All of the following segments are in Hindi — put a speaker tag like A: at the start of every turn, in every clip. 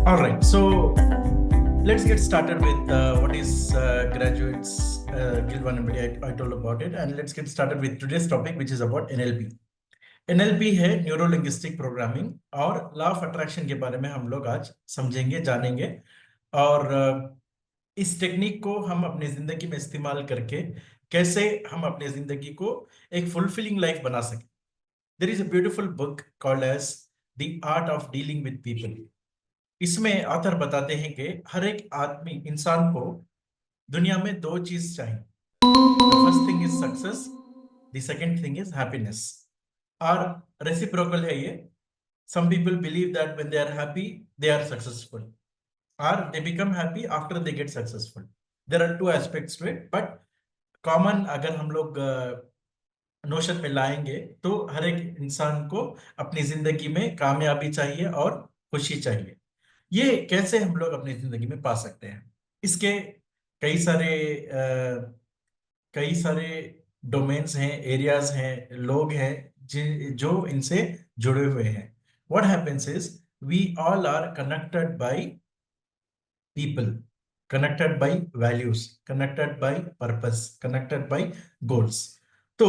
A: All right, so let's get started with what is graduates Guild 1 MBA. I told about it, and let's get started with today's topic, which is about NLP. NLP है न्यूरो लिंग्विस्टिक प्रोग्रामिंग और लॉ ऑफ अट्रैक्शन के बारे में हम लोग आज समझेंगे, जानेंगे और इस टेक्निक को हम अपनी जिंदगी में इस्तेमाल करके कैसे हम अपनी जिंदगी को एक फुलफिलिंग लाइफ बना सकें. There is a beautiful book called as the art of dealing with people. इसमें ऑथर बताते हैं कि हर एक आदमी इंसान को दुनिया में दो चीज चाहिए. The first thing is success, the second thing is happiness. और रेसिप्रोकल है ये. Some people believe that when they are happy they are successful, और they become happy after they get successful. There are two aspects to it, but common अगर हम लोग नोशन में लाएंगे तो हर एक इंसान को अपनी जिंदगी में कामयाबी चाहिए और खुशी चाहिए. ये कैसे हम लोग अपनी जिंदगी में पा सकते हैं, इसके कई सारे कई सारे डोमेन्स हैं, एरियाज हैं, लोग हैं जो इनसे जुड़े हुए हैं. What happens is we all are connected by people, connected by values, connected by purpose, connected by goals. तो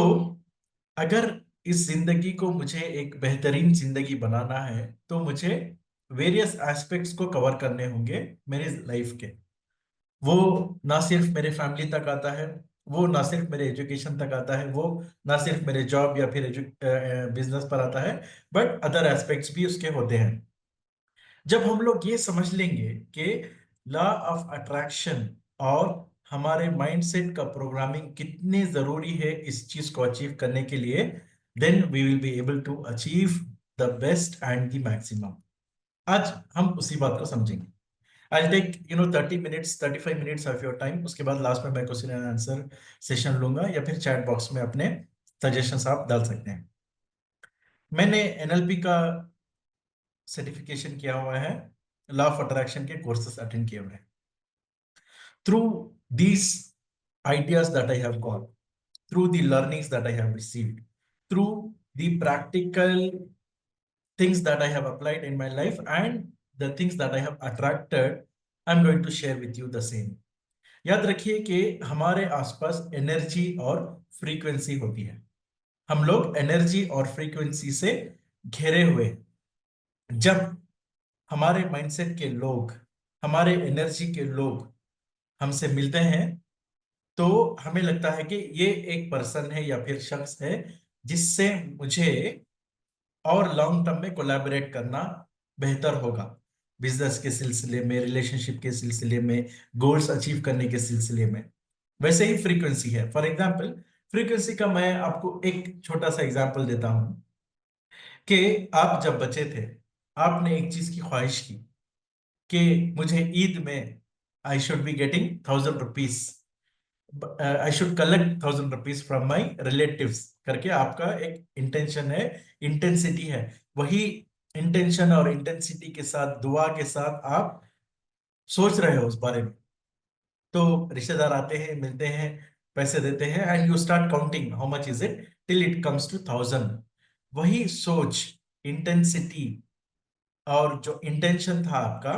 A: अगर इस जिंदगी को मुझे एक बेहतरीन जिंदगी बनाना है तो मुझे वेरियस एस्पेक्ट्स को कवर करने होंगे मेरी लाइफ के. वो ना सिर्फ मेरे फैमिली तक आता है, वो ना सिर्फ मेरे एजुकेशन तक आता है, वो ना सिर्फ मेरे जॉब या फिर बिजनेस पर आता है, बट अदर एस्पेक्ट्स भी उसके होते हैं. जब हम लोग ये समझ लेंगे कि लॉ ऑफ अट्रैक्शन और हमारे माइंडसेट का प्रोग्रामिंग कितनी जरूरी है इस चीज को अचीव करने के लिए, then we will be able to achieve the best and the maximum. आज हम उसी बात को समझेंगे. I'll take 30 minutes 35 minutes of your time. उसके बाद लास्ट में मैं क्वेश्चन एंड आंसर सेशन लूंगा या फिर चैट बॉक्स में अपने सजेशंस आप डाल सकते हैं. मैंने एनएलपी का सर्टिफिकेशन किया हुआ है, लॉ ऑफ अट्रैक्शन के कोर्सेस अटेंड किए हुए हैं. Through these ideas that I have got, through the learnings that I have received, through the practical things that I have applied in my life and the things that I have attracted, I'm going to share with you the same. याद रखिए कि हमारे आसपास एनर्जी और फ्रीक्वेंसी होती है. हम लोग एनर्जी और फ्रीक्वेंसी से घिरे हुए हैं. जब हमारे माइंडसेट के लोग, हमारे एनर्जी के लोग हमसे मिलते हैं तो हमें लगता है कि ये एक पर्सन है या फिर शख्स है जिससे मुझे और लॉन्ग टर्म में कोलैबोरेट करना बेहतर होगा, बिजनेस के सिलसिले में, रिलेशनशिप के सिलसिले में, गोल्स अचीव करने के सिलसिले में. वैसे ही फ्रीक्वेंसी है. फॉर एग्जाम्पल, फ्रीक्वेंसी का मैं आपको एक छोटा सा एग्जाम्पल देता हूं कि आप जब बचे थे, आपने एक चीज की ख्वाहिश की कि मुझे ईद में I should be getting 1,000 rupees, I should collect 1,000 rupees from my relatives करके आपका एक इंटेंशन है, इंटेंसिटी है. वही इंटेंशन और इंटेंसिटी के साथ, दुआ के साथ आप सोच रहे हो उस बारे में. तो रिश्तेदार आते हैं, मिलते हैं, पैसे देते हैं, and you start counting how much is it till it comes to 1,000. वही सोच, इंटेंसिटी और जो इंटेंशन था आपका,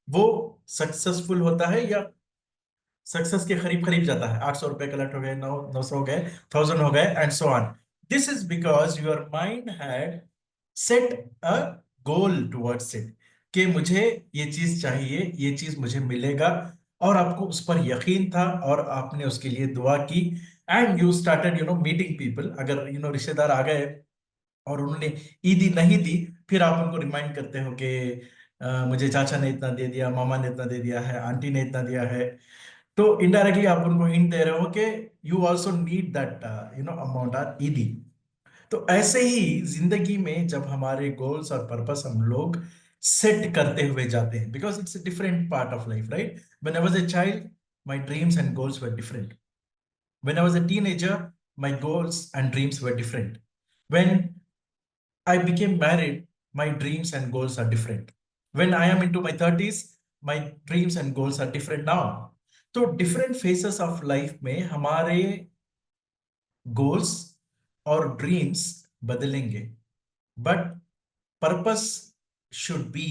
A: वो सक्सेसफुल होता है या सक्सेस के करीब करीब जाता है. 800 रुपए कलेक्ट हो गए, 900 हो गए, 1,000 हो गए, and so on. This is because your mind had set a goal towards it कि मुझे ये चीज चाहिए, ये चीज मुझे मिलेगा, और आपको उस पर यकीन था और आपने उसके लिए दुआ की. And you started meeting people. अगर रिश्तेदार आ गए और उन्होंने ईदी नहीं दी, फिर आप उनको रिमाइंड करते हो कि मुझे चाचा ने इतना दे दिया, मामा ने इतना दे दिया है, आंटी ने इतना दिया है. तो इनडायरेक्टली आप उनको हिंट दे रहे हो कि you also need that amount or Eidi. तो ऐसे ही जिंदगी में जब हमारे गोल्स और पर्पस हम लोग सेट करते हुए जाते हैं, because it's a different part of life, right? When I was a child, my dreams and goals were different. When I was a teenager, my goals and dreams were different. When I became married, my dreams and goals are different. When I am into my 30s, my dreams and goals are different now. तो डिफरेंट फेसेस ऑफ लाइफ में हमारे गोल्स और ड्रीम्स बदलेंगे, but purpose should be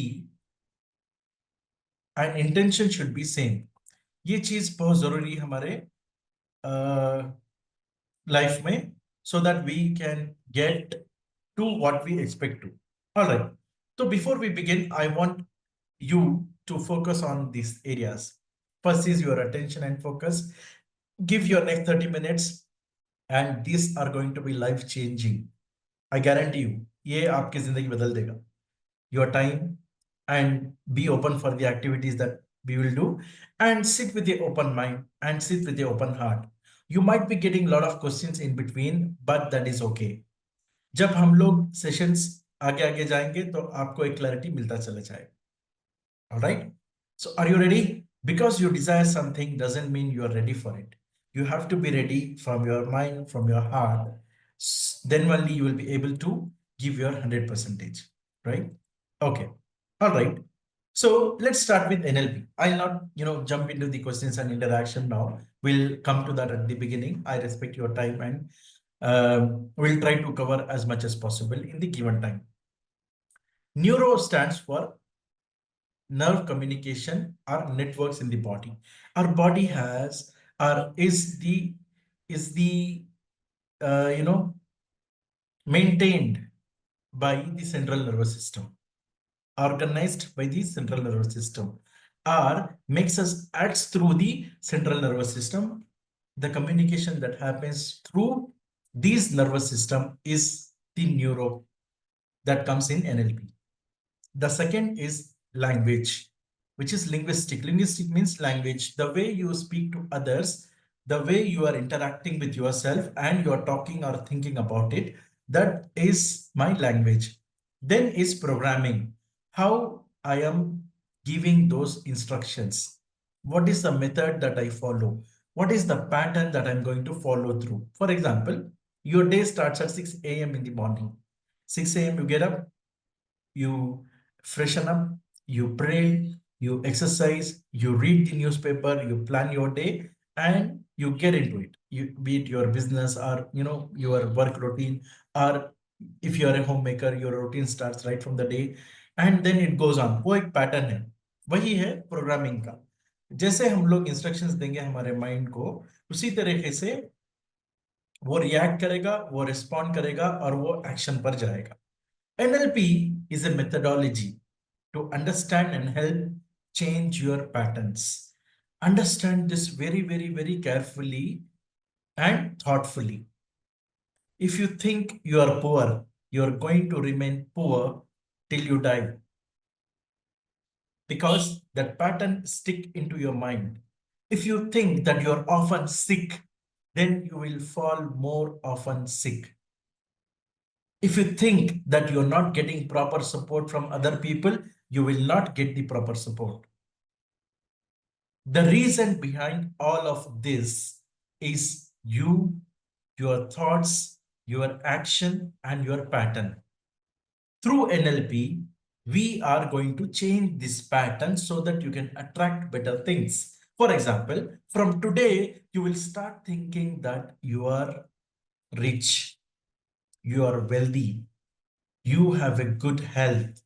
A: and intention should be same. ये चीज बहुत जरूरी है हमारे लाइफ में, so that we can get to what we expect to. All right. So before we begin, I want you to focus on these areas. First is your attention and focus. Give your next 30 minutes, and these are going to be life changing. I guarantee you, ये आपकी जिंदगी बदल देगा. Your time, and be open for the activities that we will do, and sit with the open mind and sit with the open heart. You might be getting a lot of questions in between, but that is okay. जब हम लोग सेशंस आगे आगे जाएंगे तो आपको एक क्लैरिटी मिलता चला जाएगा. All right. So are you ready? Because you desire something doesn't mean you are ready for it. You have to be ready from your mind, from your heart. Then only you will be able to give your 100%, right? Okay. All right. So let's start with NLP. I'll not, jump into the questions and interaction now. We'll come to that at the beginning. I respect your time, and we'll try to cover as much as possible in the given time. Neuro stands for nerve communication or networks in the body. Our body has or is the maintained by the central nervous system, organized by the central nervous system, or makes us acts through the central nervous system. The communication that happens through these nervous system is the neuro that comes in NLP. The second is language, which is linguistic. Linguistic means language, the way you speak to others, the way you are interacting with yourself and you are talking or thinking about it. That is my language. Then is programming, how I am giving those instructions. What is the method that I follow? What is the pattern that I'm going to follow through? For example, your day starts at 6 a.m. in the morning. 6 a.m. you get up, you freshen up, you pray, you exercise, you read the newspaper, you plan your day, and you get into it. You be it your business or your work routine, or if you are a homemaker, your routine starts right from the day, and then it goes on. वो एक पैटर्न है, वही है प्रोग्रामिंग का. जैसे हम लोग इंस्ट्रक्शंस देंगे हमारे माइंड को, उसी तरीके से वो रिएक्ट करेगा, वो रिस्पॉन्ड करेगा और वो एक्शन पर जाएगा. NLP is a methodology to understand and help change your patterns. Understand this very, very, very carefully and thoughtfully. If you think you are poor, you are going to remain poor till you die, because that pattern stick into your mind. If you think that you are often sick, then you will fall more often sick. If you think that you're not getting proper support from other people, you will not get the proper support. The reason behind all of this is you, your thoughts, your action, and your pattern. Through NLP, we are going to change this pattern so that you can attract better things. For example, from today, you will start thinking that you are rich, you are wealthy, you have a good health,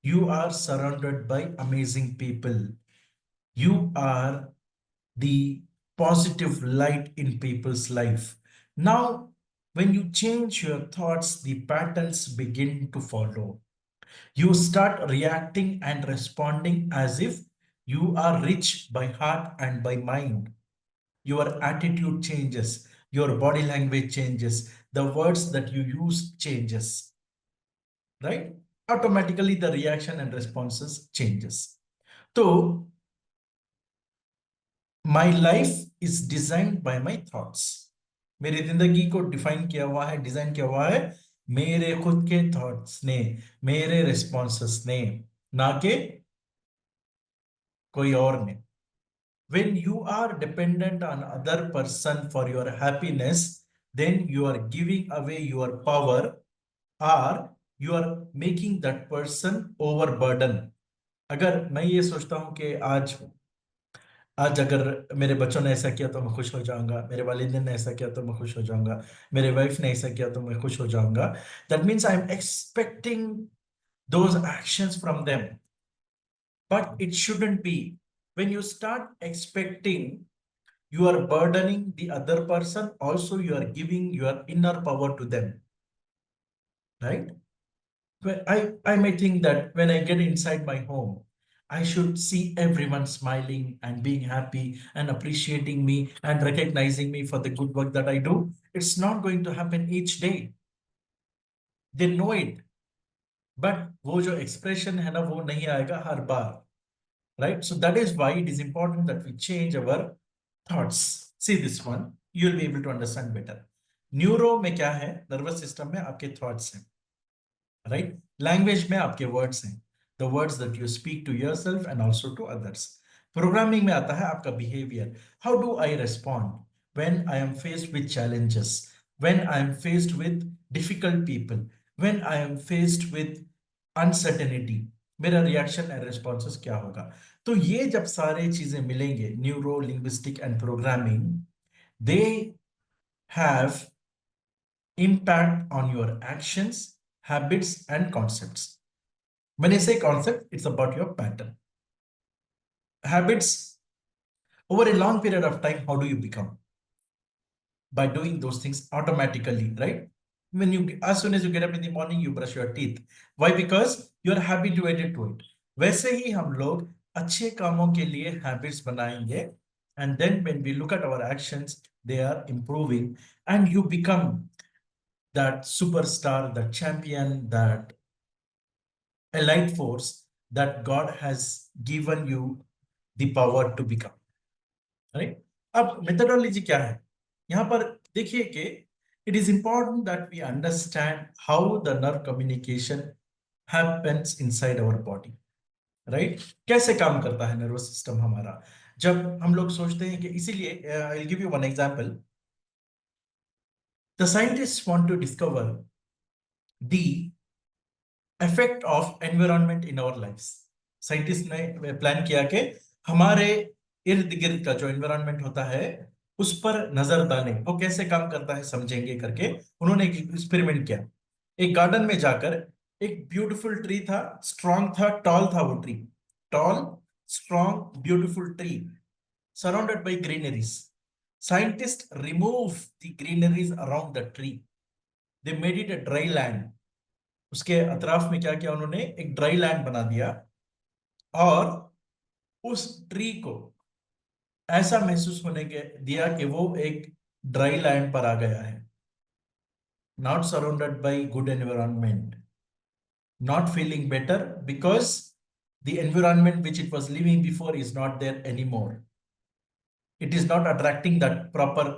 A: you are surrounded by amazing people, you are the positive light in people's life. Now, when you change your thoughts, the patterns begin to follow. You start reacting and responding as if you are rich by heart and by mind. Your attitude changes, your body language changes, the words that you use changes, right? Automatically the reaction and responses changes. So my life is designed by my thoughts. मेरी जिंदगी को डिफाइन किया हुआ है, डिजाइन किया हुआ है मेरे खुद के थॉट्स ने, मेरे रिस्पॉन्सेस ने, ना कि कोई और ने. When you are dependent on other person for your happiness, then you are giving away your power, or you are making that person overburden. अगर मैं ये सोचता हूं कि आज आज अगर मेरे बच्चों ने ऐसा किया तो मैं खुश हो जाऊंगा, मेरे वालिदैन ने ऐसा किया तो मैं खुश हो जाऊंगा, मेरे वाइफ ने ऐसा किया तो मैं खुश हो जाऊंगा, that means I am expecting those actions from them. but it shouldn't be. When you start expecting, you are burdening the other person. Also, you are giving your inner power to them, right? I may think that when I get inside my home, I should see everyone smiling and being happy and appreciating me and recognizing me for the good work that I do. It's not going to happen each day. They know it, but वो जो expression है ना वो नहीं आएगा हर बार, right? So that is why it is important that we change our thoughts. See this one, you'll be able to understand better. Neuro में क्या है? Nervous system में आपके thoughts हैं, right? Language में आपके words हैं, the words that you speak to yourself and also to others. Programming में आता है आपका behavior. How do I respond when I am faced with challenges, when I am faced with difficult people, when I am faced with uncertainty? मेरा रिएक्शन एंड रिस्पॉन्सेस क्या होगा? तो ये जब सारे चीजें मिलेंगे, neuro linguistic and programming, they have impact on your actions, habits, and concepts. When I say concept, it's about your pattern. Habits, over a long period of time, how do you become? By doing those things automatically, right? When you, as soon as you get up in the morning, you brush your teeth. Why? Because you are habituated to it. वैसे ही हम लोग अच्छे कामों के लिए habits बनाएंगे, and then when we look at our actions, they are improving, and you become that superstar, that champion, that elite force that God has given you the power to become, right? अब methodology क्या है? यहाँ पर देखिए कि it is important that we understand how the nerve communication happens inside our body, right? कैसे काम करता है nervous system हमारा? जब हम लोग सोचते हैं कि इसीलिए I'll give you one example. The scientists want to discover the effect of environment in our lives. Scientist ने प्लान किया कि हमारे इर्द गिर्द का जो एनवायरनमेंट होता है उस पर नजर डालें, वो कैसे काम करता है समझेंगे करके उन्होंने एक एक्सपेरिमेंट किया। एक गार्डन में जाकर एक ब्यूटीफुल ट्री था, स्ट्रॉन्ग था, टॉल था वो tree, tall strong beautiful tree surrounded by greeneries. Scientist remove the greeneries around the tree, they made it a dry land. उसके अतराफ में क्या किया उन्होंने, एक ड्राई लैंड बना दिया और उस ट्री को ऐसा महसूस होने के दिया कि वो एक ड्राई लैंड पर आ गया है, not surrounded by good environment, not feeling better because the environment which it was living before is not there anymore, it is not attracting that proper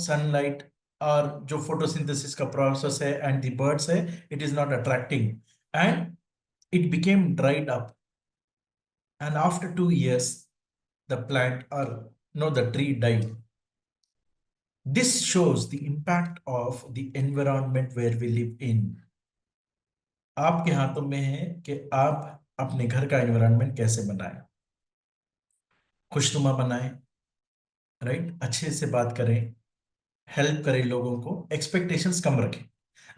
A: sunlight और जो फोटोसिंथेसिस का प्रोसेस है एंड द बर्ड्स है, it is not attracting and it became dried up, and after 2 years the plant or no the tree died. This shows the impact of the environment where we live in. आपके हाथों में है कि आप अपने घर का एनवायरनमेंट कैसे बनाएं, खुशनुमा बनाएं, राइट, अच्छे से बात करें, हेल्प करें लोगों को, एक्सपेक्टेशंस कम रखें।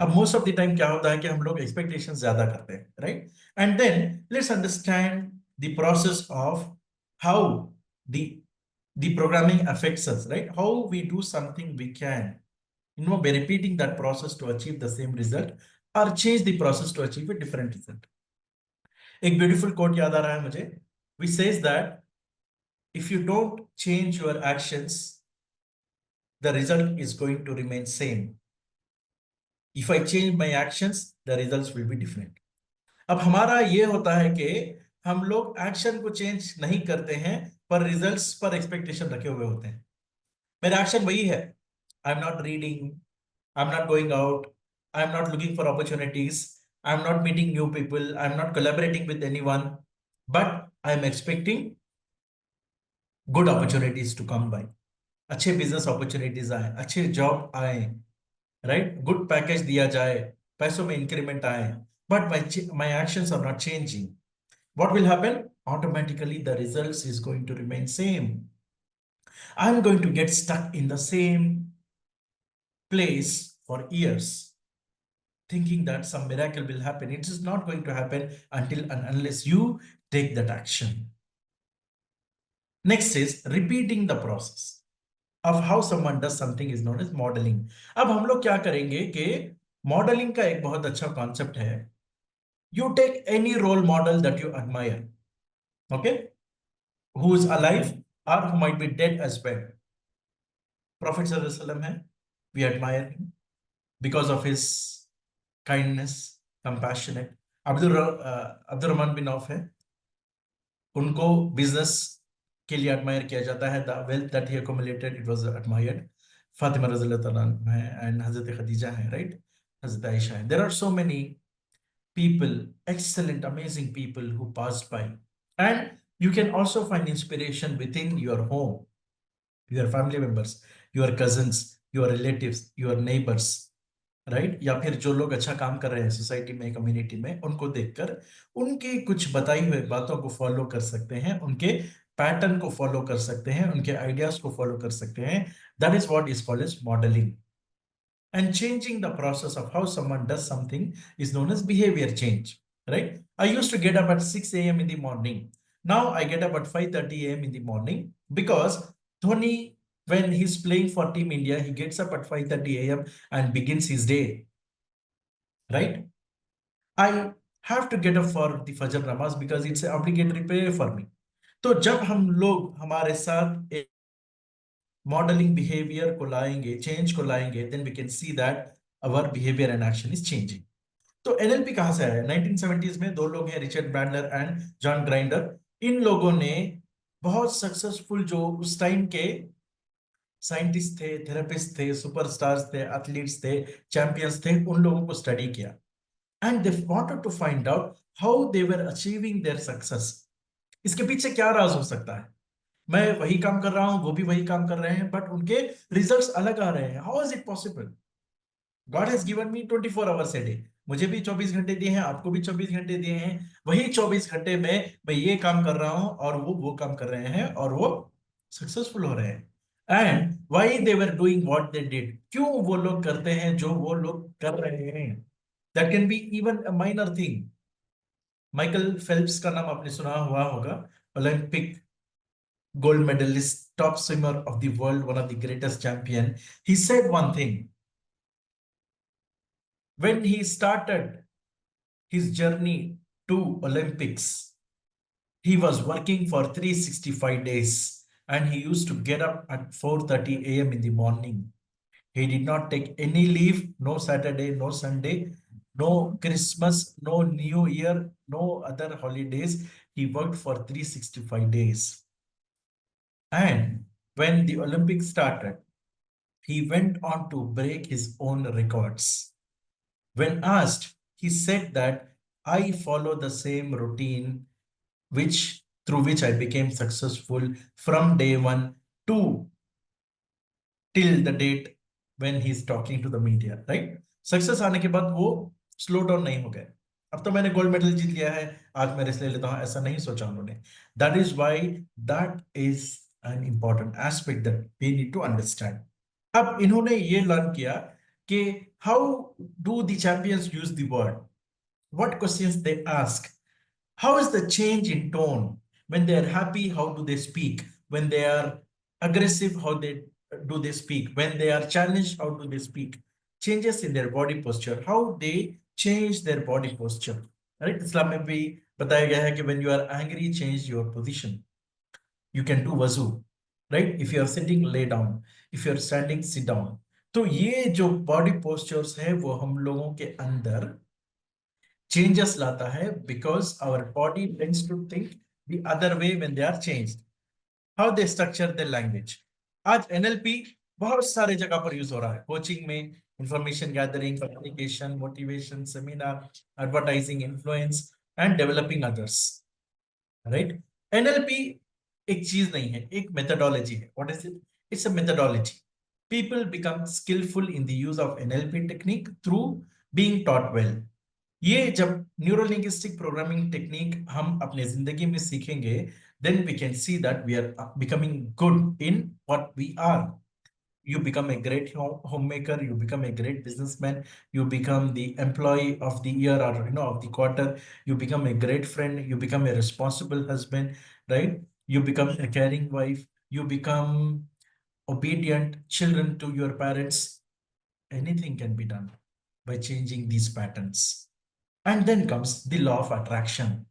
A: अब मोस्ट ऑफ द टाइम क्या होता है कि हम लोग एक्सपेक्टेशंस ज्यादा करते हैं, right? And then let's understand the process of how the programming affects us, right? How we do something we can, by repeating that process to achieve the same result or change the process to achieve a different result. एक beautiful quote याद आ रहा है मुझे, which says that if you don't change your actions, the result is going to remain same. If I change my actions, the results will be different. अब हमारा ये होता है कि हम लोग एक्शन को चेंज नहीं करते हैं पर रिजल्ट्स पर एक्सपेक्टेशन रखे हुए होते हैं। मेरा एक्शन वही है, I am not reading, I am not going out, I am not looking for opportunities, I am not meeting new people, I am not collaborating with anyone, but I am expecting good opportunities to come by, अच्छे बिजनेस अपॉर्चुनिटीज आए, अच्छे जॉब आए, राइट, गुड पैकेज दिया जाए, पैसों में इंक्रीमेंट आए, but my actions are not changing. What will happen? Automatically the results is going to remain same. I'm going to get stuck in the same place for years thinking that some miracle will happen. It is not going to happen until and unless you take that action. Next is repeating the process of how someone does something is known as modeling. अब हम लोग क्या करेंगे कि मॉडलिंग का एक बहुत अच्छा कॉन्सेप्ट है. You take any role model that you admire, okay, who is alive or who might be dead as well. Prophet Sallallahu Alaihi Wasallam है, we admire him because of his kindness, compassionate. Abdul Rahman bin Awf है, उनको बिजनेस के लिए एडमायर किया जाता है. The wealth that he accumulated it was admired. Fatima रज़ियल्लाहु तआला अन्हा है एंड हजरत खदीजा है, राइट, हजरत आयशा है. There are so many people, excellent, amazing people who passed by. And you can also find inspiration within your home, your family members, your cousins, your relatives, your neighbors, right. या फिर जो लोग अच्छा काम कर रहे हैं सोसाइटी में, कम्युनिटी में, उनको देखकर उनकी कुछ बताई हुई बातों को फॉलो कर सकते हैं, उनके पैटर्न को फॉलो कर सकते हैं, उनके आइडियाज को फॉलो कर सकते हैं. That is what is called as modelling. And changing the process of how someone does something is known as behavior change, right? I used to get up at 6 a.m. in the morning. Now I get up at 5:30 a.m. in the morning because Dhoni, when he's playing for Team India, he gets up at 5:30 a.m. and begins his day, right? I have to get up for the Fajr Namaz because it's an obligatory prayer for me. तो जब हम लोग हमारे साथ मॉडलिंग बिहेवियर को लाएंगे, चेंज को लाएंगे, then we can see that our behaviour and action is changing. तो एनएलपी कहां से आया? 1970s में दो लोग हैं, Richard Bandler and John Grinder. इन लोगों ने बहुत सक्सेसफुल जो उस टाइम के साइंटिस्ट थे, थेरेपिस्ट थे, सुपरस्टार्स थे, एथलीट्स थे, चैंपियंस थे, उन लोगों को स्टडी किया and they wanted to find out how they were achieving their success. इसके पीछे क्या राज हो सकता है? मैं वही काम कर रहा हूं, वो भी वही काम कर रहे हैं, बट उनके रिजल्ट्स अलग आ रहे हैं. How is it possible? God has given me 24 hours a day. मुझे भी 24 घंटे दिए हैं, आपको भी 24 घंटे दिए हैं. वही 24 घंटे में मैं ये काम कर रहा हूं और वो काम कर रहे हैं और वो सक्सेसफुल हो रहे हैं. And why they were doing what they did, क्यों वो लोग करते हैं जो वो लोग कर रहे हैं. That can be even a minor thing. Michael Phelps का नाम आपने सुना हुआ होगा, Olympic gold medalist, top swimmer of the world, one of the greatest champion. He said one thing. When he started his journey to Olympics, he was working for 365 days and he used to get up at 4:30 a.m. in the morning. He did not take any leave, no Saturday, no Sunday, no Christmas, no New Year, no other holidays. He worked for 365 days. And when the Olympics started, he went on to break his own records. When asked, he said that I follow the same routine through which I became successful from day one to till the date when he's talking to the media, right? Success आने के बाद वो स्लो डाउन नहीं हो गए. अब तो मैंने गोल्ड मेडल जीत लिया है, आज मैं रेस्ट ले लेता हूं, ऐसा नहीं सोचा उन्होंने. That is why that is an important aspect that we need to understand. अब इन्होंने ये लर्न किया कि how do the champions use the word, what questions they ask, how is the change in tone when they are happy, how do they speak, when they are aggressive, how do they speak, when they are challenged, how do they speak, changes in their body posture, how they change their body posture, right? इस्लाम में भी बताया गया है कि when you are angry, change your position. You can do वजू, right? If you are sitting, lay down. If you are standing, sit down. तो ये जो बॉडी पोस्चर्स है वो हम लोगों के अंदर चेंजेस लाता है because our body tends to think the other way when they are changed. How they structure their language. आज NLP बहुत सारे जगह पर यूज हो रहा है, कोचिंग में, information gathering, communication, motivation, seminar, advertising, influence and developing others, right? NLP एक चीज नहीं है, एक मेथडोलॉजी है. What is it? It's a methodology. People become skillful in the use of NLP technique through being taught well. ये जब न्यूरो लिंग्विस्टिक प्रोग्रामिंग टेक्निक हम अपने जिंदगी में सीखेंगे, then we can see that we are becoming good in what we are. you become a great homemaker, you become a great businessman, you become the employee of the year, or of the quarter, you become a great friend, you become a responsible husband, right? You become a caring wife, you become obedient children to your parents. Anything can be done by changing these patterns. And then comes the law of attraction.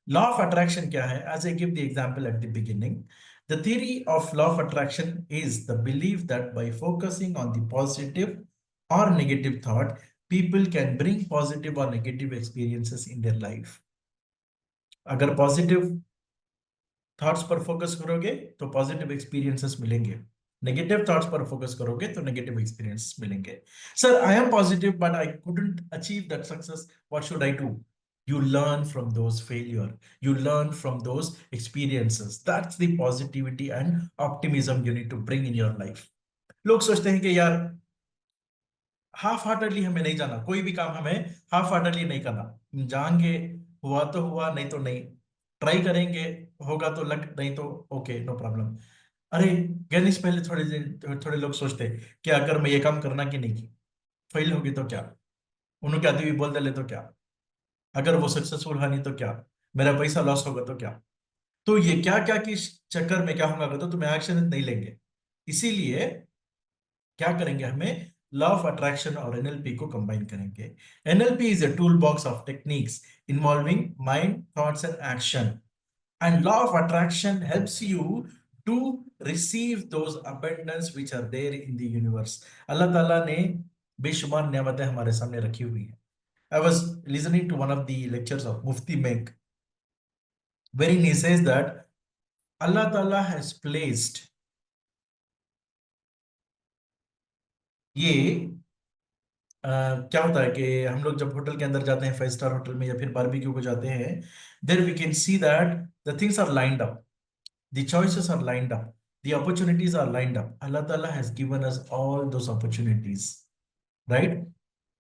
A: Law of attraction kya hai? As I give the example at the beginning, the theory of law of attraction is the belief that by focusing on the positive or negative thought, people can bring positive or negative experiences in their life. अगर पॉजिटिव थॉट्स पर फोकस करोगे तो पॉजिटिव एक्सपीरियंसेस मिलेंगे, नेगेटिव थॉट्स पर फोकस करोगे तो नेगेटिव एक्सपीरियंसेस मिलेंगे. Sir, I am positive but I couldn't achieve that success, what should I do? You learn from those failure, you learn from those experiences. That's the positivity and optimism you need to bring in your life. लोग सोचते हैं कि यार हाफ हार्टेडली हमें नहीं जाना, कोई भी काम हमें हाफ हार्टेडली नहीं करना, जाएंगे, हुआ तो हुआ, नहीं तो नहीं, ट्राई करेंगे, होगा तो लक, नहीं तो ओके, नो प्रॉब्लम. अरे गणेश, पहले थोड़े लोग सोचते हैं कि अगर मैं ये काम करना कि नहीं की, फेल होगी तो क्या, उन्होंने आदमी भी बोल दे तो क्या, अगर वो सक्सेसफुल है नहीं तो क्या, मेरा पैसा लॉस होगा तो क्या. तो ये क्या क्या कि चक्कर में क्या होगा, तो तुम्हें एक्शन नहीं लेंगे. इसीलिए क्या करेंगे, हमें लॉ ऑफ अट्रैक्शन और एनएलपी को कंबाइन करेंगे. NLP is a tool box of techniques involving mind, thoughts and action. And law of attraction helps you to receive those abundance which are there in the universe. अल्लाह ताला ने बेशुमार नेमतें हमारे सामने रखी हुई हैं. I was listening to one of the lectures of Mufti Menk, wherein he says that Allah Ta'ala has placed ये क्या होता है कि हम लोग जब होटल के अंदर जाते हैं, 5 स्टार होटल में या फिर बारबेक्यू को जाते हैं, there we can see that the things are lined up, the choices are lined up, the opportunities are lined up. Allah Ta'ala has given us all those opportunities, right?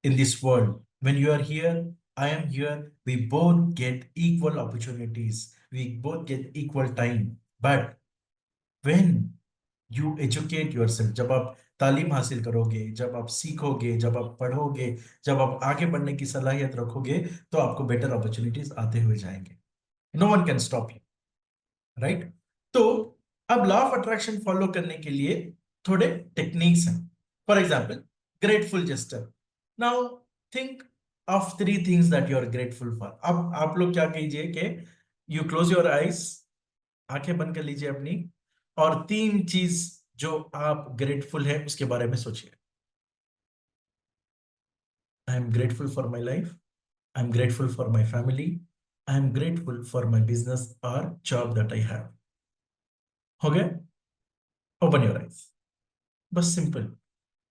A: In this world, when you are here, I am here, we both get equal opportunities, we both get equal time. But when you educate yourself, जब आप तालीम हासिल करोगे, जब आप सीखोगे, जब आप पढ़ोगे, जब आप आगे बढ़ने की सलाहियत रखोगे, तो आपको बेटर अपॉर्चुनिटीज आते हुए जाएंगे. No one can stop you, right? तो अब लॉ ऑफ अट्रैक्शन फॉलो करने के लिए थोड़े टेक्निक्स हैं. For example, grateful gesture. Now think of 3 things that you are grateful for. अब आप लोग क्या कीजिए कि यू क्लोज योर आईज, आंखें बंद कर लीजिए अपनी, और 3 चीज जो आप ग्रेटफुल है उसके बारे में सोचिए. I am grateful for my life, I am grateful for my family, I am grateful for my business और जॉब दैट आई हैव. हो गया? Open your eyes. बस सिंपल.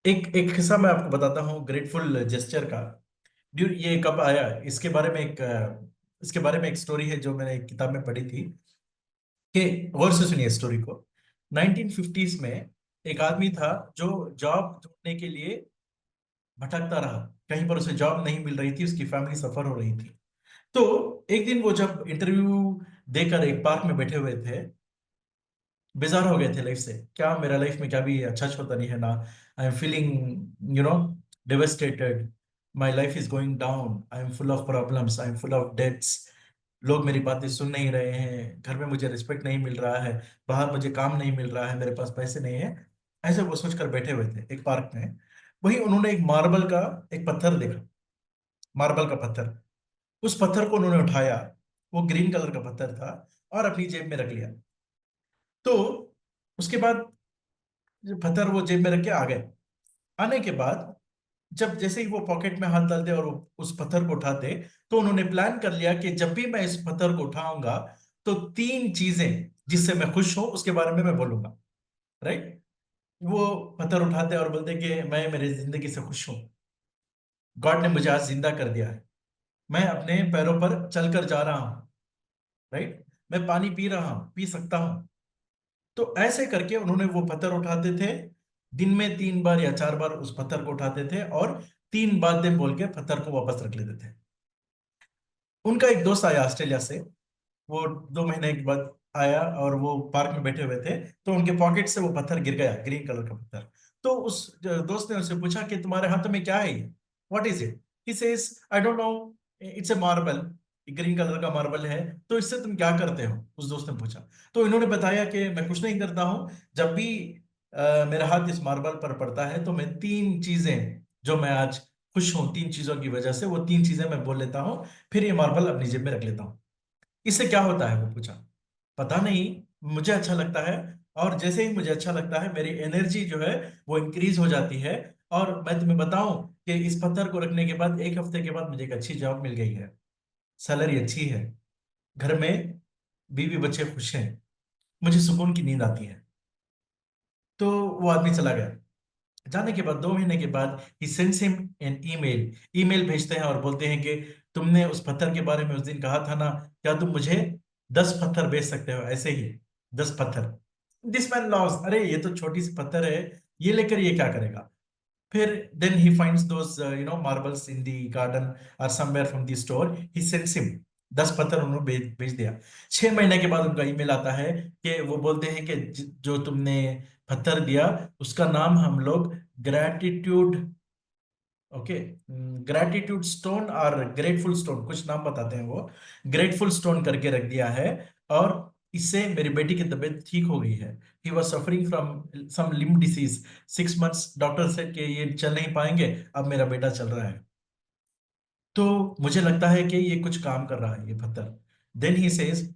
A: एक एक किस्सा मैं आपको बताता हूँ ग्रेटफुल जेस्चर का. ये कब आया, इसके बारे में एक स्टोरी है जो मैंने एक किताब में पढ़ी थी, कि गौर से सुनिए स्टोरी को. 1950s में एक आदमी था जो जॉब ढूंढने के लिए भटकता रहा, कहीं पर उसे जॉब नहीं मिल रही थी, उसकी फैमिली सफर हो रही थी. तो एक दिन वो जब इंटरव्यू देकर एक पार्क में बैठे हुए थे, बेजार हो गए थे लाइफ से, क्या मेरा लाइफ में क्या भी अच्छा होता नहीं है ना, I am feeling devastated, my life is going down, I am full of problems, I am full of debts, लोग मेरी बातें सुन नहीं रहे हैं, घर में मुझे रिस्पेक्ट नहीं मिल रहा है, बाहर मुझे काम नहीं मिल रहा है, मेरे पास पैसे नहीं है. ऐसे वो सोचकर बैठे हुए थे एक पार्क में. वही उन्होंने एक मार्बल का एक पत्थर देखा, मार्बल का पत्थर. उस पत्थर को उन्होंने उठाया, वो ग्रीन कलर का पत्थर था, और अपनी जेब में रख लिया. तो उसके बाद पत्थर वो जेब में रख के आ गए. आने के बाद जब जैसे ही वो पॉकेट में हाथ डालते और उस पत्थर को उठाते, तो उन्होंने प्लान कर लिया कि जब भी मैं इस पत्थर को उठाऊंगा तो 3 चीजें जिससे मैं खुश हूं उसके बारे में मैं बोलूंगा, राइट? वो पत्थर उठाते और बोलते कि मैं मेरी जिंदगी से खुश हूं, गॉड ने मुझे आज जिंदा कर दिया है, मैं अपने पैरों पर चलकर जा रहा हूं, राइट, मैं पानी पी रहा हूं, पी सकता हूं. तो ऐसे करके उन्होंने वो पत्थर उठाते थे, दिन में 3 बार या 4 बार उस पत्थर को उठाते थे, और 3 बातें बोल के पत्थर को वापस रख लेते थे. उनका एक दोस्त आया ऑस्ट्रेलिया से, वो 2 महीने के बाद आया और वो पार्क में बैठे हुए थे, तो उनके पॉकेट से वो पत्थर गिर गया, ग्रीन कलर का पत्थर। तो उस दोस्त ने उससे पूछा कि तुम्हारे हाथ में क्या है ये, what is it? He says I don't know, it's a marble, green colour का मार्बल है। तो इससे तुम क्या करते हो, उस दोस्त ने पूछा। तो इन्होंने बताया कि मैं कुछ नहीं करता हूँ, जब भी मेरा हाथ इस मार्बल पर पड़ता है तो मैं 3 चीजें, जो मैं आज खुश हूं 3 चीजों की वजह से, वो 3 चीजें मैं बोल लेता हूँ, फिर ये मार्बल अपनी जेब में रख लेता हूँ। इससे क्या होता है, वो पूछा। पता नहीं, मुझे अच्छा लगता है, और जैसे ही मुझे अच्छा लगता है मेरी एनर्जी जो है वो इंक्रीज हो जाती है। और मैं तुम्हें बताऊं कि इस पत्थर को रखने के बाद 1 हफ्ते के बाद मुझे एक अच्छी जॉब मिल गई है, सैलरी अच्छी है, घर में बीवी बच्चे खुश हैं, मुझे सुकून की नींद आती है। तो वो आदमी चला गया। जाने के बाद 2 महीने के बाद ही sends him an email, email भेजते हैं और बोलते हैं कि तुमने उस पत्थर के बारे में उस दिन कहा था ना, क्या तुम मुझे 10 पत्थर भेज सकते हो, ऐसे ही 10 पत्थर। दिस मैन लॉस, अरे ये तो छोटी सी पत्थर है, ये लेकर ये क्या करेगा? फिर then he finds those marbles in the garden और somewhere from the store, he sends him 10 पत्थर, उन्होंने भेज दिया। 6 महीने के बाद उनका ईमेल आता है कि वो बोलते हैं कि जो तुमने पत्थर दिया उसका नाम हम लोग ग्रैटिट्यूड, ओके, ग्रैटिट्यूड स्टोन और ग्रेटफुल स्टोन, कुछ नाम बताते हैं वो, ग्रेटफुल स्टोन करके रख दिया है। और इससे मेरी बेटी की तबीयत ठीक हो गई है। He was suffering from some limb disease, 6 months doctor से कि ये चल नहीं पाएंगे, अब मेरा बेटा चल रहा है। तो मुझे लगता है कि ये कुछ काम कर रहा है ये पत्थर। देन ही सेज,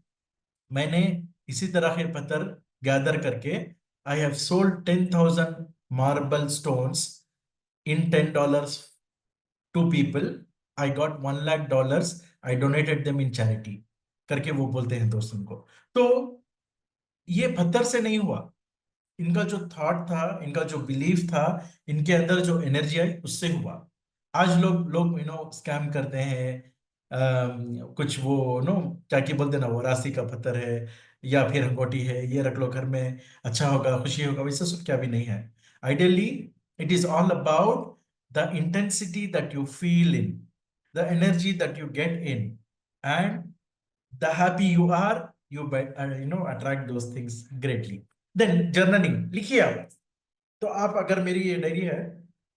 A: मैंने इसी तरह के पत्थर गैदर करके, I have sold 10,000 marble stones in $10 to people, I got $1 lakh, I donated them in charity, करके वो बोलते हैं दोस्त उनको। तो ये पत्थर से नहीं हुआ, इनका जो थॉट था, इनका जो बिलीफ था, इनके अंदर जो एनर्जी आई, उससे हुआ। आज लोग लोग स्कैम करते हैं, कुछ वो क्या की बोलते हैं ना, वो राशि का पत्थर है या फिर अंगूठी है, ये रख लो घर में, अच्छा होगा, खुशी होगा, वैसे सब क्या भी नहीं है। Ideally it is all about the intensity that you feel in, the energy that you get in, and the happy you are, attract those things greatly. Then journaling लिखिए आप। तो आप, अगर मेरी ये डायरी है,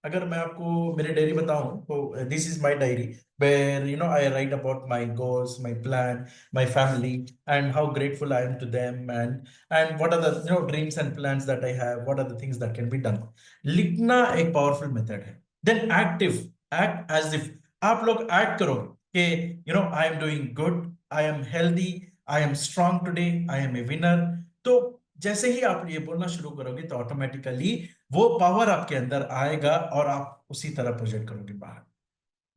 A: अगर मैं आपको मेरी डायरी बताऊं, तो this is my diary, where I write about my goals, my plan, my family, and how grateful I am to them, and what are the dreams and plans that I have, what are the things that can be done. लिखना एक पावरफुल मेथड है। Then active, act as if, आप लोग एक्ट करो कि I am doing good, I am healthy, I am strong today, I am a winner. तो जैसे ही आप ये बोलना शुरू करोगे तो ऑटोमेटिकली वो पावर आपके अंदर आएगा और आप उसी तरह प्रोजेक्ट करोगे बाहर।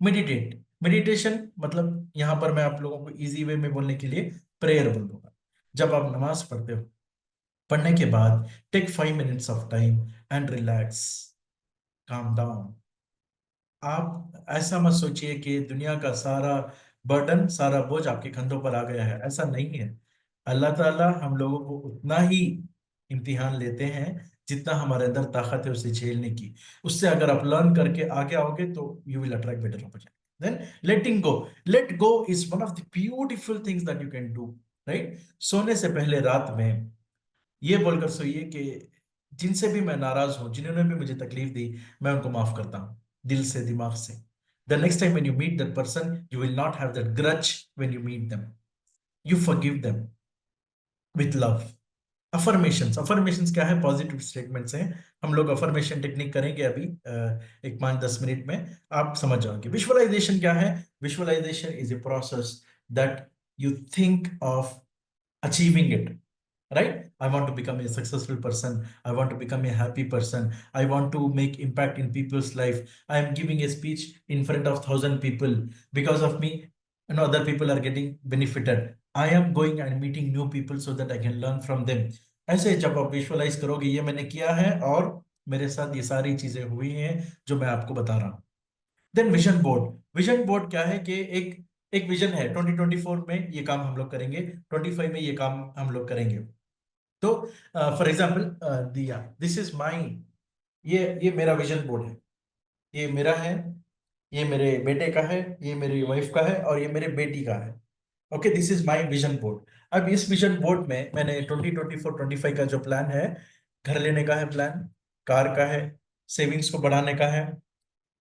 A: मेडिटेट, मेडिटेशन मतलब यहां पर मैं आप लोगों को इजी वे में बोलने के लिए प्रेयर बोल दूंगा। जब आप नमाज पढ़ते हो, पढ़ने के बाद take 5 minutes of time and relax, calm down. आप ऐसा मत सोचिए कि दुनिया का सारा बर्डन, सारा बोझ आपके कंधों पर आ गया है, ऐसा नहीं है। अल्लाह ताला हम लोगों को उतना ही इम्तिहान लेते हैं जितना हमारे अंदर ताकत है उसे झेलने की। उससे अगर आप लर्न करके आगे आओगे तो you will attract better opportunity. Then letting go, let go is one of the beautiful things that you can do, right? सोने से पहले रात में ये बोलकर सोइए कि जिनसे भी मैं नाराज हूं, जिन्होंने भी मुझे तकलीफ दी, मैं उनको माफ करता हूं, दिल से, दिमाग से। The next time when you meet that person, you will not have that grudge when you meet them, you forgive them with love. Affirmations, affirmations क्या है? पॉजिटिव स्टेटमेंट्स हैं। हम लोग अफर्मेशन टेक्निक करेंगे अभी एक 5-10 मिनट में, आप समझ जाओगे। विजुअलाइजेशन क्या है? Visualisation is a process that you think of achieving it, right? I want to become a successful person, I want to become a happy person, I want to make impact in people's life, I am giving a speech in front of 1,000 people, because of me other people are getting benefited, I am going and meeting new people so that I can learn from them। ऐसे जब आप विजुअलाइज करोगे ये मैंने किया है और मेरे साथ ये सारी चीजें हुई हैं जो मैं आपको बता रहा हूँ। Then vision board, vision board क्या है कि एक एक विजन है, 2024 में ये काम हम लोग करेंगे, 25 में ये काम हम लोग करेंगे। तो फॉर एग्जाम्पल दिया, दिस इज माई, ये मेरा विजन बोर्ड है, ये मेरा है, ये मेरे बेटे का है, ये मेरी वाइफ का है और ये मेरे बेटी का है। Okay, this is my vision board. अब इस विजन बोर्ड में मैंने 2024-25 का जो प्लान है, घर लेने का है प्लान, कार का है, सेविंग्स को बढ़ाने का है,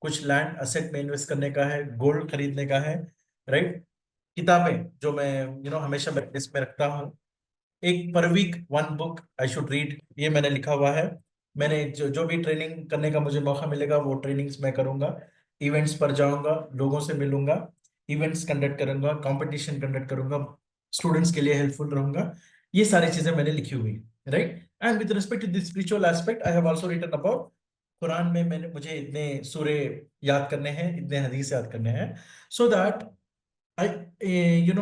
A: कुछ लैंड असेट में इन्वेस्ट करने का है, गोल्ड खरीदने का है, राइट। किताबें जो मैं हमेशा मैं लिस्ट में रखता हूँ, एक per week one book I should read, ये मैंने लिखा हुआ है। मैंने जो जो भी ट्रेनिंग करने का मुझे मौका मिलेगा वो ट्रेनिंग्स मैं करूंगा, इवेंट्स पर जाऊंगा, लोगों से मिलूंगा, इवेंट्स कंडक्ट करूंगा, कंपटीशन कंडक्ट करूंगा, स्टूडेंट्स के लिए हेल्पफुल रहूंगा। ये सारी चीजें मैंने लिखी हुई, right. And with respect to this spiritual aspect I have also written about Quran में मुझे इतने सूरे याद करने हैं, इतने हदीस याद करने हैं, so that I,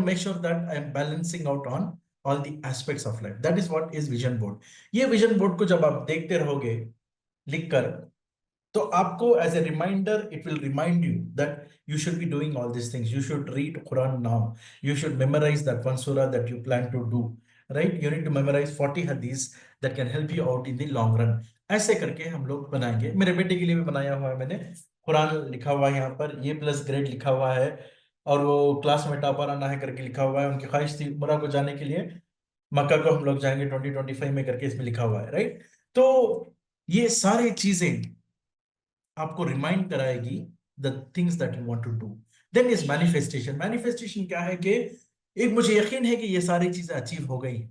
A: make sure that I'm balancing out on all the aspects of life. That is what is vision board. ये vision board को जब आप देखते रहोगे लिखकर, तो आपको as a reminder, it will remind you that you should be doing all these things. You should read Quran now. You should memorize that one surah that you plan to do. Right? You need to memorize 40 hadiths that can help you out in the long run. ऐसे करके हम लोग बनाएंगे। मेरे बेटे के लिए भी बनाया हुआ है मैंने, कुरान लिखा हुआ है यहाँ पर, ये प्लस ग्रेड लिखा हुआ है, और वो क्लास में टॉपर आना है करके लिखा हुआ है। उनकी ख्वाहिश थी उमरा को जाने के लिए, मक्का को हम लोग जाएंगे 2025 में करके इसमें लिखा हुआ है, राइट। तो ये सारी चीजें आपको रिमाइंड कराएगी the things that you want to do. Then is manifestation. Manifestation क्या है कि एक मुझे यकीन है कि ये सारी चीजें अचीव हो गई,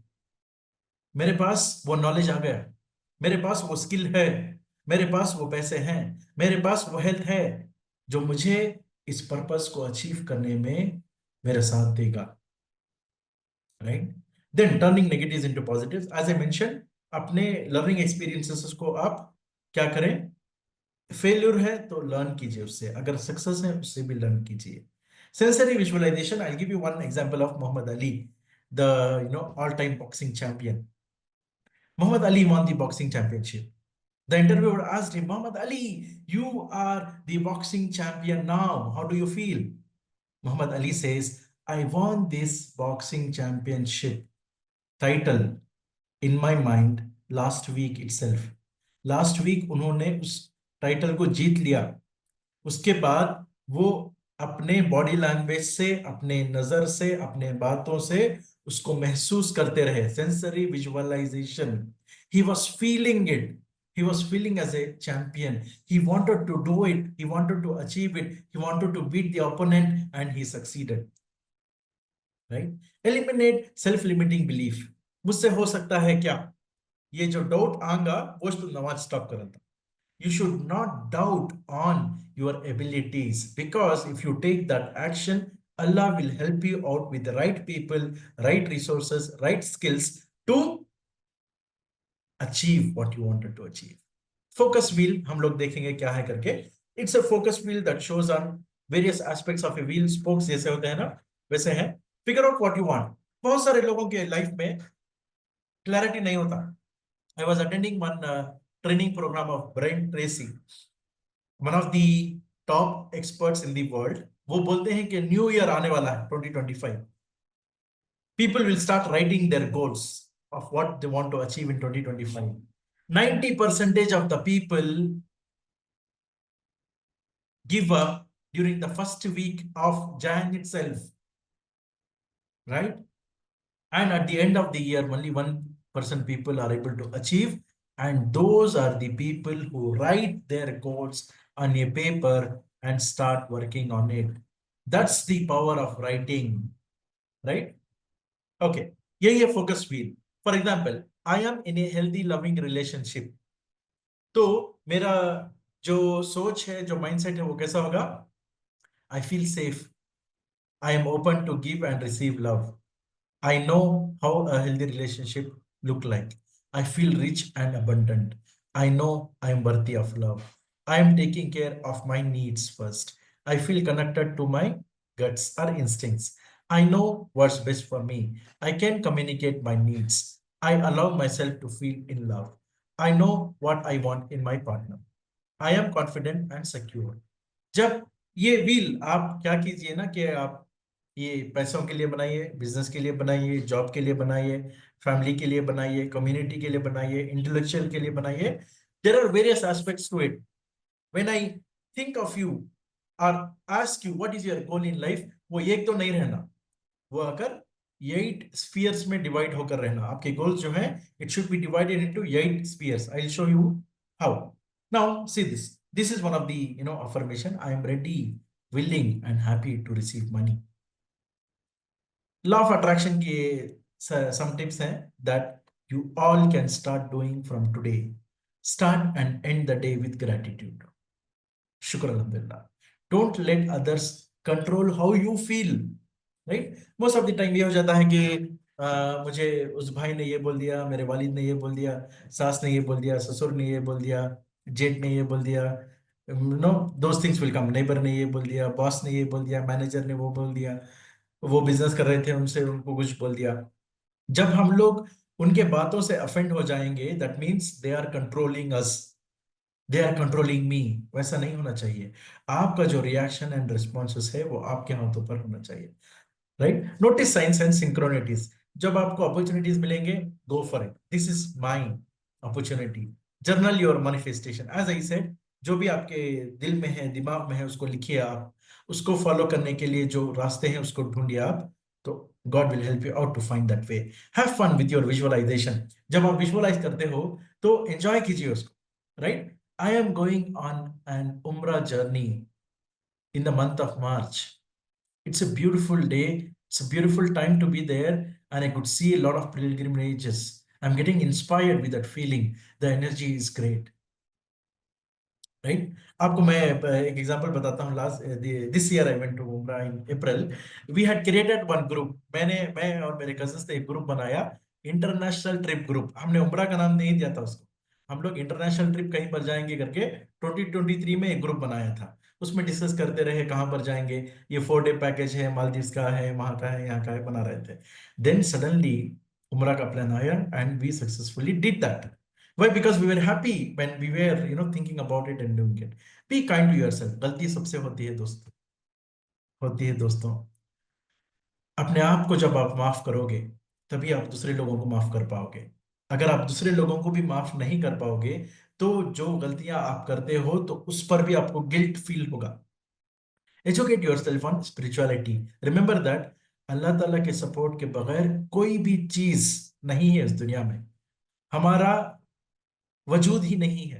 A: मेरे पास वो नॉलेज आ गया, मेरे पास वो स्किल है, मेरे पास वो पैसे हैं, मेरे पास वो हेल्थ है जो मुझे इस पर्पस को अचीव करने में मेरा साथ देगा, right. Then turning negatives into positives, as I mention, अपने लर्निंग एक्सपीरियंसेस को आप क्या करें, फेल्यूर है तो लर्न कीजिए उससे, अगर सक्सेस है उससे भी लर्न कीजिए। Sensory visualisation, I give you one example of Muhammad Ali, the all time boxing champion. Muhammad Ali won the boxing championship. The interviewer asked him, Muhammad Ali, you are the boxing champion now. How do you feel? Muhammad Ali says, I won this boxing championship title in my mind last week itself. Last week उन्होंने उस टाइटल को जीत लिया। उसके बाद वो अपने बॉडी लैंग्वेज से, अपने नजर से, अपने बातों से उसको महसूस करते रहे। Sensory visualisation, he was feeling it, he was feeling as a champion, he wanted to do it, he wanted to achieve it, he wanted to beat the opponent, and he succeeded, right? Eliminate self limiting belief, मुझसे हो सकता है क्या, ये जो डाउट आएगा वो तो नमाज स्टॉप कर था। You should not doubt on your abilities, because if you take that action, Allah will help you out with the right people, right resources, right skills to achieve what you wanted to achieve. Focus wheel हम लोग देखेंगे क्या है करके। It's a focus wheel that shows on various aspects of a wheel, spokes जैसे होते हैं ना, वैसे है। Figure out what you want. बहुत सारे लोगों के लाइफ में क्लैरिटी नहीं होता। I was attending one training program of Brian Tracy, one of the top experts in the world. वो बोलते हैं कि न्यू ईयर आने वाला है 2025, people will start writing their goals of what they want to achieve in 2025. 90% of the people give up during the first week of Jan itself, right? And at the end of the year, only 1% people are able to achieve, and those are the people who write their goals on a paper and start working on it. That's the power of writing, right? Okay, यही है focus wheel. For example, I am in a healthy, loving relationship. तो मेरा जो सोच है, जो माइंडसेट है, वो कैसा होगा? I feel safe. I am open to give and receive love. I know how a healthy relationship look like. I feel rich and abundant. I know I am worthy of love. I am taking care of my needs first. I feel connected to my guts or instincts. I know what's best for me. I can communicate my needs. I allow myself to feel in love. I know what I want in my partner. I am confident and secure. जब ये व्हील आप क्या कीजिए ना कि आप ये पैसों के लिए बनाइए, बिजनेस के लिए बनाइए, जॉब के लिए बनाइए, फैमिली के लिए बनाइए, कम्युनिटी के लिए बनाइए, इंटेलेक्चुअल के लिए बनाइए। There are various aspects to it. When I think of you और ask you what is your goal in life, वो एक तो नहीं रहना, वो आकर 8 स्फीयर्स में डिवाइड होकर रहना। आपके गोल्स जो है, it should be divided into 8 spheres. I will show you how. Now see this is one of the affirmation, I am ready, willing and happy to receive money. Law of attraction के some tips हैं that you all can start doing from today. Start and end the day with gratitude. शुक्र अल्हम्दुलिल्लाह. Don't let others control how you feel. Right? Most of the time ये हो जाता है कि मुझे उस भाई ने ये बोल दिया, मेरे वालिद ने ये बोल दिया, सास ने ये बोल दिया, ससुर ने ये बोल दिया, जेठ ने ये बोल दिया, know those things will come, neighbour ने ये बोल दिया, बॉस ने ये बोल दिया, मैनेजर ने वो बोल दिया, वो बिजनेस कर रहे थे उनसे उनको कुछ बोल दिया। जब हम लोग उनके बातों से अफेंड हो जाएंगे, that means they are controlling us, they are controlling me. वैसा नहीं होना चाहिए। आपका जो रिएक्शन एंड रिस्पॉन्सेस है वो आपके हाथों पर होना चाहिए। Right? Notice signs and synchronicities. जब आपको अपॉर्चुनिटीज मिलेंगे, go for it. This is my opportunity. Journal your manifestation. As I said, जो भी आपके दिल में है, दिमाग में है, उसको लिखिए आप। उसको फॉलो करने के लिए जो रास्ते हैं उसको ढूंढिए आप, तो God will help you out to find that way. Have fun with your visualization. जब आप विजुअलाइज करते हो तो एंजॉय कीजिए उसको। Right? I am going on an umrah journey in the month of March. It's a beautiful day. It's a beautiful time to be there, and I could see a lot of pilgrimages. I'm getting inspired with that feeling. The energy is great. Right? आपको मैं एक एग्जांपल बताता हूँ। Last this year I went to umrah in April. We had created one group. मैं और मेरे कजिन्स ने एक ग्रुप बनाया, इंटरनेशनल ट्रिप ग्रुप। हमने उम्रा का नाम नहीं दिया था उसको, हम लोग इंटरनेशनल ट्रिप कहीं पर जाएंगे करके 2023 में एक ग्रुप बनाया था। उसमें डिस्कस करते रहे कहाँ पर जाएंगे, ये 4 डे पैकेज है, मालदीव्स का है, वहां का है, यहाँ का है, बना रहे थे। देन सडनली उम्रा का प्लान आया and we successfully did that. Why? Because we were happy when we were, thinking about it and doing it. Be kind to yourself. गलती सबसे होती है दोस्तों, होती है दोस्तों। अपने आप को जब आप माफ करोगे, तभी आप दूसरे लोगों को माफ कर पाओगे। अगर आप दूसरे लोगों को भी माफ नहीं कर पाओगे, तो जो गलतियां आप करते हो तो उस पर भी आपको गिल्ट फील होगा। Educate yourself on spirituality. Remember that Allah ताला के सपोर्ट के बगैर कोई भी चीज नहीं है इस दुनिया में। हमारा वजूद ही नहीं है।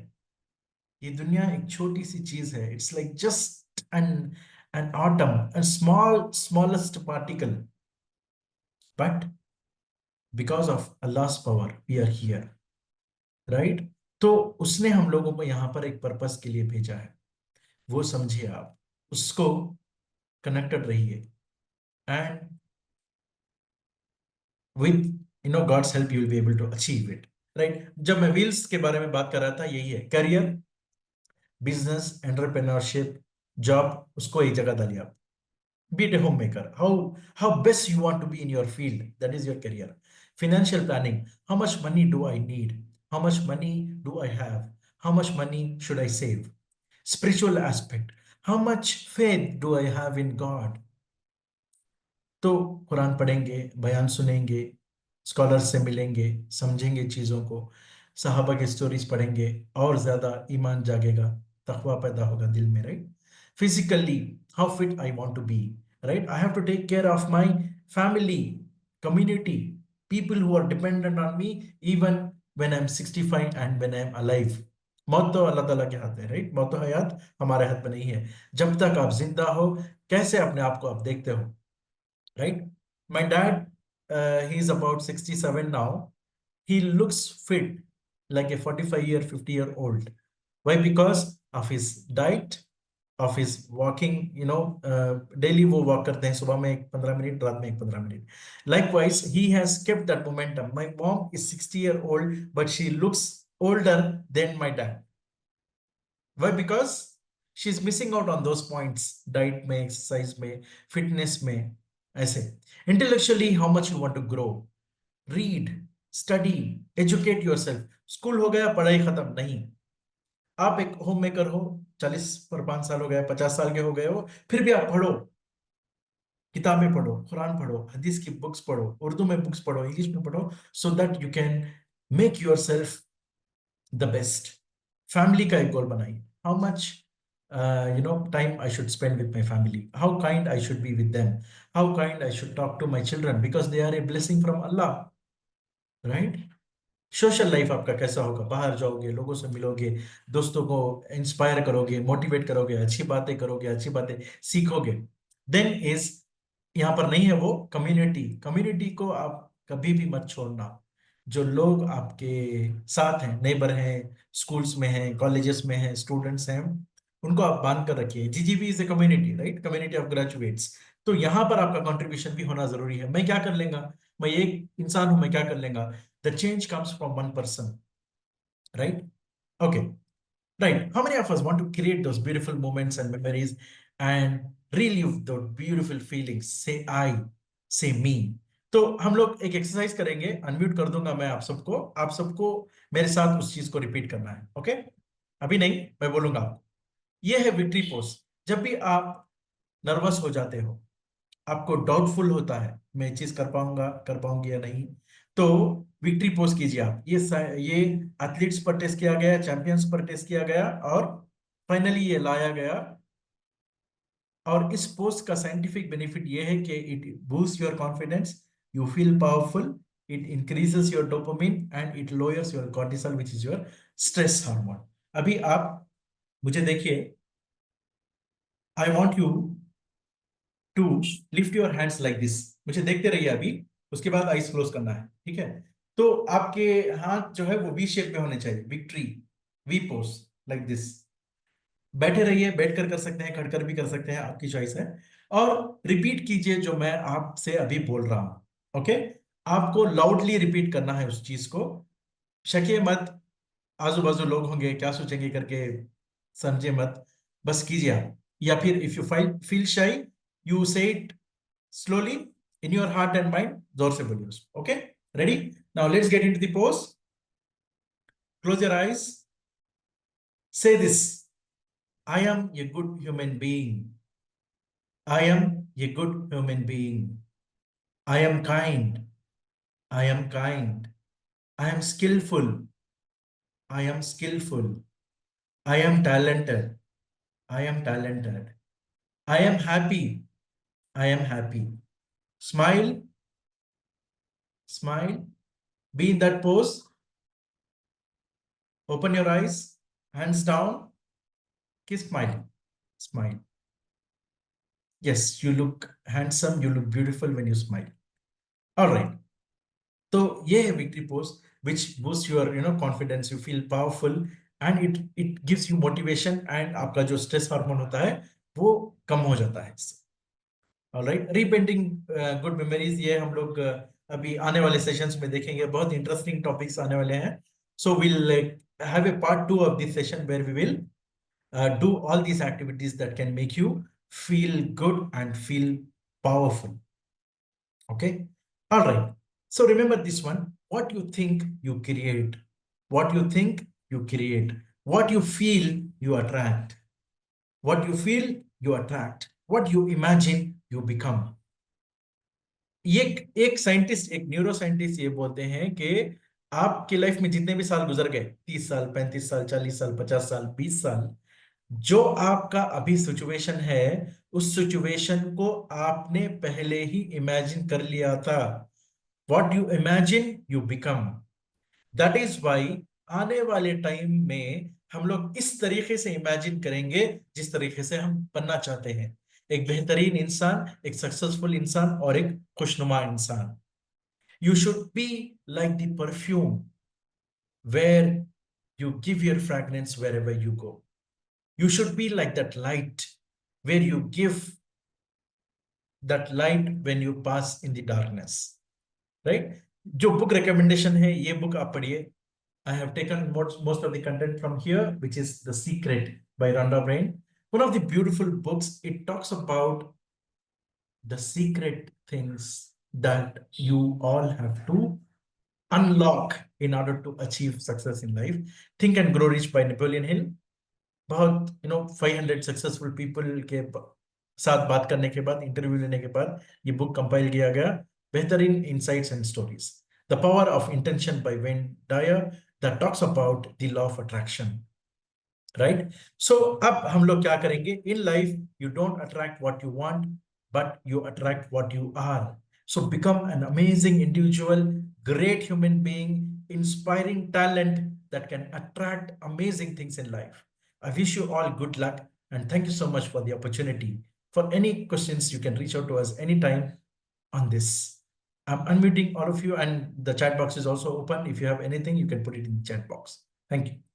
A: ये दुनिया एक छोटी सी चीज है। It's like just an atom, a smallest particle, but because of Allah's power we are here. Right? तो उसने हम लोगों को यहाँ पर एक पर्पस के लिए भेजा है, वो समझिए आप, उसको कनेक्टेड रहिए, and with God's help you will be able to achieve it. Right? जब मैं व्हील्स के बारे में बात कर रहा था, यही है, करियर, बिजनेस, एंटरप्रेन्योरशिप, जॉब, उसको एक जगह डालिए आप। Be it a homemaker, how best you want to be in your field, that is your career. Financial planning, how much money do I need, how much money do I have, how much money should I save. Spiritual aspect, how much faith do I have in God. तो कुरान पढ़ेंगे, बयान सुनेंगे, स्कॉलर्स से मिलेंगे, समझेंगे चीज़ों को, सहाबा के स्टोरीज पढ़ेंगे, और ज़्यादा ईमान जागेगा, तकवा पैदा होगा दिल में। Right? Physically, how fit I want to be. Right? I have to take care of my family, community, people who are dependent on me, even when I am 65 and when I am alive. मौत तो अल्लाह ताला के हाथ है। राइट? मौत तो हयात हमारे हाथ में नहीं है। जब तक आप जिंदा हो, कैसे अपने आप को आप देखते हो। right? My dad, he's about 67 now. He looks fit, like a 45-year, 50-year-old. Why? Because of his diet, of his walking, daily वो walk करते हैं, सुबह में एक 15 मिनट, रात में एक 15 minute. Likewise, he has kept that momentum. My mom is 60-year-old, but she looks older than my dad. Why? Because she's missing out on those points, diet में, exercise में, fitness में, ऐसे. Intellectually, how much you want to grow, read, study, educate yourself. School हो गया, पढ़ाई खत्म नहीं। आप एक होम मेकर हो, 40 पर 5 साल हो गया, 50 साल के हो गए हो, फिर भी आप पढ़ो, किताबें पढ़ो, कुरान पढ़ो, हदीस की बुक्स पढ़ो, उर्दू में बुक्स पढ़ो, इंग्लिश में पढ़ो, so that you can make yourself the best. Family का एक गोल बनाइए, how much time I should spend with my family, how kind I should be with them, how kind I should talk to my children because they are a blessing from Allah, right? Social life आपका कैसा होगा, बाहर जाओगे, लोगों से मिलोगे, दोस्तों को इंस्पायर करोगे, मोटिवेट करोगे, अच्छी बातें करोगे, अच्छी बातें सीखोगे। देन इज, यहाँ पर नहीं है वो कम्युनिटी, कम्युनिटी को आप कभी भी मत छोड़ना। जो लोग आपके साथ हैं, नेबर हैं, स्कूल्स में हैं, कॉलेजेस में हैं, स्टूडेंट्स हैं, उनको आप बांध कर रखिए। GGB is a community, right, community of graduates. तो यहाँ पर आपका कंट्रीब्यूशन भी होना जरूरी है। मैं क्या कर लेंगा, मैं एक इंसान हूं, मैं क्या कर लेंगा। The change comes from one person, right? Okay, right. How many of us want to create those beautiful moments and memories and relive those beautiful feelings? Say I, say me. तो हम लोग एक एक्सरसाइज करेंगे, अनम्यूट कर दूंगा मैं आप सबको मेरे साथ उस चीज को रिपीट करना है। ओके, अभी नहीं, मैं बोलूंगा आपको। ये है विक्ट्री पोज। जब भी आप नर्वस हो जाते हो, आपको डाउटफुल होता है मैं चीज कर पाऊंगा, कर पाऊंगी या नहीं, तो विक्ट्री पोज कीजिए आप। ये एथलीट्स पर टेस्ट किया गया, चैंपियंस पर टेस्ट किया गया और फाइनली ये लाया गया। और इस पोज का साइंटिफिक बेनिफिट ये है कि it boost your confidence, you feel powerful, it increases your dopamine and it lowers your cortisol which is your stress hormone. अभी आप मुझे देखिए, I want you to lift your hands like this. मुझे देखते रहिए अभी, उसके बाद आईज क्लोज करना है, ठीक है? तो आपके हाथ जो है वो वी शेप में होने चाहिए, victory V pose like this. बैठे रहिए, बैठकर कर सकते हैं, खड़कर भी कर सकते हैं, आपकी चॉइस है। और रिपीट कीजिए जो मैं आपसे अभी बोल रहा हूं। ओके, आपको लाउडली रिपीट करना है उस चीज को। शकिए मत, आजू बाजू लोग होंगे क्या सोचेंगे करके, समझे मत, बस कीजिए आप। या फिर इफ यू फील शाई, यू से it slowly in your heart and mind, जोर से बोलिए उसको। Okay, ready? Now let's get into the pose. Close your eyes. Say this: I am a good human being. I am a good human being. I am kind. I am kind. I am skillful. I am skillful. I am talented. I am talented. I am happy. I am happy. Smile. Smile. Be in that pose. Open your eyes. Hands down. Keep smiling. Smile. Yes, you look handsome, you look beautiful when you smile. All right. तो ये है victory pose, which boosts your confidence. You feel powerful and it gives you motivation and आपका जो stress हार्मोन होता है वो कम हो जाता है इससे। All right. Repainting good memories, ये हम लोग अभी आने वाले सेशंस में देखेंगे। बहुत इंटरेस्टिंग टॉपिक्स आने वाले हैं। So we'll have a part 2 of this session where we will do all these activities that can make you feel good and feel powerful. Okay, all right. So remember this one: what you think you create, what you think you create, what you feel you attract, what you feel you attract, what you imagine you become. ये एक साइंटिस्ट, एक न्यूरो साइंटिस्ट ये बोलते हैं कि आपकी लाइफ में जितने भी साल गुजर गए, 30 साल, 35 साल, 40 साल, 50 साल, 20 साल, जो आपका अभी सिचुएशन है, उस सिचुएशन को आपने पहले ही इमेजिन कर लिया था। What you imagine you become. That is why आने वाले टाइम में हम लोग इस तरीके से इमेजिन करेंगे जिस तरीके से हम बनना चाहते हैं। एक बेहतरीन इंसान, एक सक्सेसफुल इंसान और एक खुशनुमा इंसान। You should be like the perfume where you give your fragrance wherever you go. You should be like that light where you give that light when you pass in the darkness, right? जो book recommendation है, ये book आप पढ़िए। I have taken most of the content from here, which is The Secret by Rhonda Byrne. One of the beautiful books. It talks about the secret things that you all have to unlock in order to achieve success in life. Think and Grow Rich by Napoleon Hill. बहुत 500 सक्सेसफुल पीपल के साथ बात करने के बाद, इंटरव्यू लेने के बाद ये बुक कंपाइल किया गया। बेहतरीन insights and stories. The power of intention by Wayne Dyer, that talks about the law of attraction, right? So अब हम लोग क्या करेंगे in life? You don't attract what you want, but you attract what you are. So become an amazing individual, great human being, inspiring talent that can attract amazing things in life. I wish you all good luck and thank you so much for the opportunity. For any questions, you can reach out to us anytime on this. I'm unmuting all of you, and the chat box is also open. If you have anything, you can put it in the chat box. Thank you.